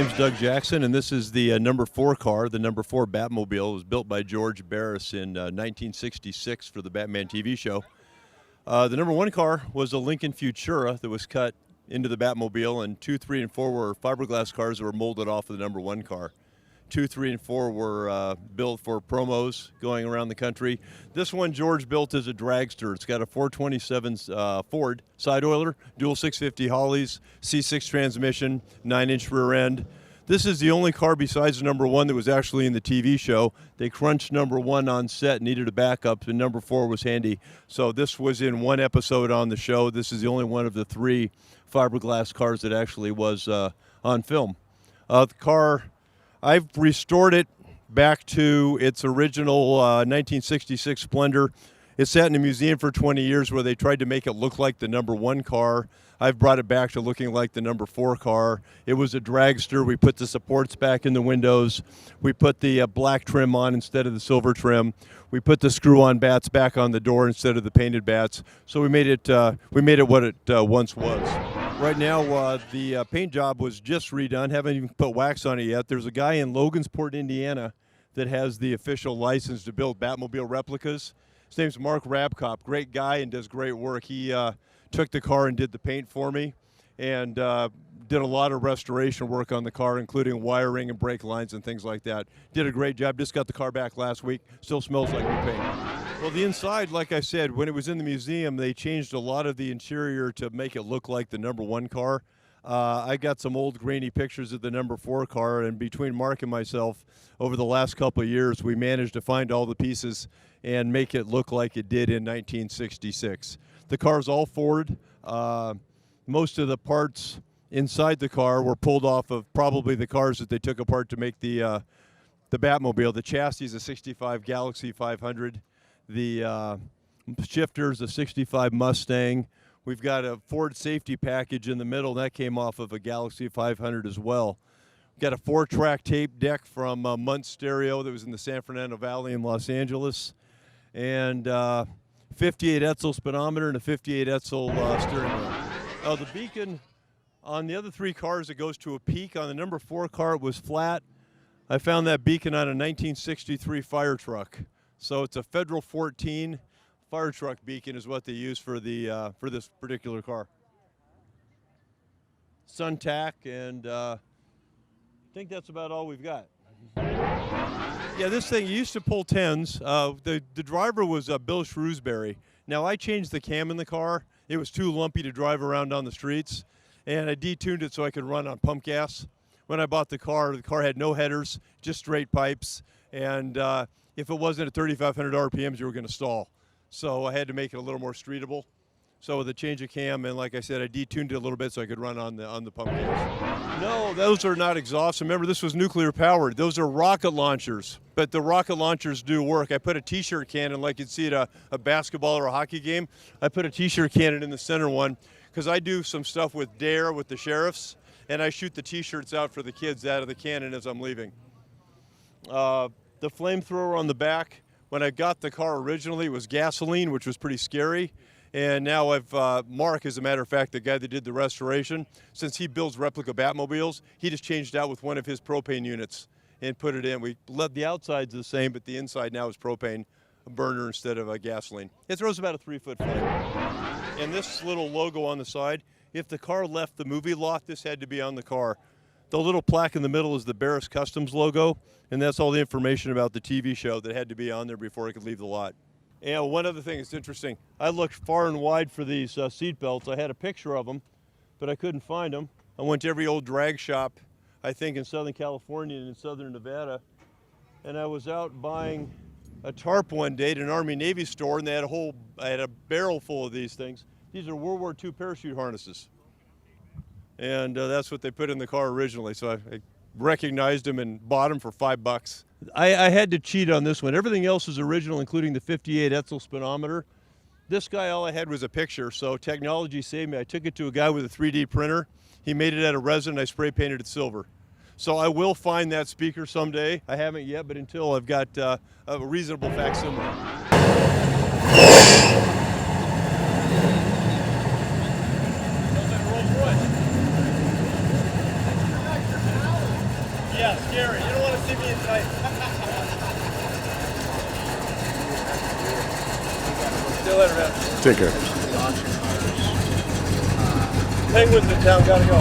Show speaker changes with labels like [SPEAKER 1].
[SPEAKER 1] name's Doug Jackson, and this is the number 4 car, the number 4 Batmobile. It was built by George Barris in 1966 for the Batman TV show. The number 1 car was a Lincoln Futura that was cut into the Batmobile, and 2, 3, and 4 were fiberglass cars that were molded off of the number 1 car. 2, 3, and 4 were built for promos going around the country. This one George built as a dragster. It's got a 427 Ford side oiler, dual 650 Hollies, C6 transmission, 9-inch rear end. This is the only car besides the number 1 that was actually in the TV show. They crunched number 1 on set, needed a backup, and number 4 was handy. So this was in one episode on the show. This is the only one of the 3 fiberglass cars that actually was on film. The car, I've restored it back to its original 1966 Splendor. It sat in a museum for 20 years where they tried to make it look like the number 1 car. I've brought it back to looking like the number 4 car. It was a dragster. We put the supports back in the windows. We put the black trim on instead of the silver trim. We put the screw-on bats back on the door instead of the painted bats. So we made it what it once was. Right now, the paint job was just redone. Haven't even put wax on it yet. There's a guy in Logansport, Indiana, that has the official license to build Batmobile replicas. His name's Mark Rabkop. Great guy and does great work. He took the car and did the paint for me, and did a lot of restoration work on the car, including wiring and brake lines and things like that. Did a great job. Just got the car back last week. Still smells like new paint. Well, the inside, like I said, when it was in the museum, they changed a lot of the interior to make it look like the number 1 car. I got some old grainy pictures of the number 4 car, and between Mark and myself, over the last couple of years, we managed to find all the pieces and make it look like it did in 1966. The car's all Ford. Most of the parts inside the car were pulled off of probably the cars that they took apart to make the Batmobile. The chassis is a 65 Galaxy 500. The shifter's a 65 Mustang. We've got a Ford safety package in the middle. That came off of a Galaxy 500 as well. We've got a 4-track tape deck from Muntz Stereo that was in the San Fernando Valley in Los Angeles. And 58 Etzel speedometer and a 58 Etzel steering wheel. The beacon on the other 3 cars, it goes to a peak. On the number 4 car, it was flat. I found that beacon on a 1963 fire truck. So it's a Federal 14 fire truck beacon is what they use for this particular car. Sun tack, and I think that's about all we've got. Yeah, this thing used to pull 10s. The driver was Bill Shrewsbury. Now I changed the cam in the car. It was too lumpy to drive around on the streets, and I detuned it so I could run on pump gas. When I bought the car had no headers, just straight pipes, and if it wasn't at 3,500 RPMs, you were going to stall. So I had to make it a little more streetable. So with a change of cam, and like I said, I detuned it a little bit so I could run on the pump gas. No, those are not exhausts. Remember, this was nuclear powered. Those are rocket launchers, but the rocket launchers do work. I put a T-shirt cannon, like you'd see at a basketball or a hockey game. I put a T-shirt cannon in the center one because I do some stuff with DARE with the sheriffs, and I shoot the T-shirts out for the kids out of the cannon as I'm leaving. The flamethrower on the back, when I got the car originally, it was gasoline, which was pretty scary. And now Mark, as a matter of fact, the guy that did the restoration, since he builds replica Batmobiles, he just changed out with one of his propane units and put it in. We left the outsides the same, but the inside now is propane, a burner instead of a gasoline. It throws about a 3-foot flame. And this little logo on the side, if the car left the movie lot, this had to be on the car. The little plaque in the middle is the Barris Customs logo, and that's all the information about the TV show that had to be on there before I could leave the lot. And one other thing that's interesting, I looked far and wide for these seat belts. I had a picture of them, but I couldn't find them. I went to every old drag shop, I think in Southern California and in Southern Nevada, and I was out buying a tarp one day at an Army-Navy store, and they had a barrel full of these things. These are World War II parachute harnesses. And that's what they put in the car originally. So I recognized them and bought them for $5. I had to cheat on this one. Everything else is original, including the 58 Etzel speedometer. This guy, all I had was a picture, so technology saved me. I took it to a guy with a 3D printer. He made it out of resin, and I spray painted it silver. So I will find that speaker someday. I haven't yet, but until I've got a reasonable facsimile. Yeah, scary. You don't want to see me inside. See you later, man.
[SPEAKER 2] Take care.
[SPEAKER 1] Penguins in town, gotta go.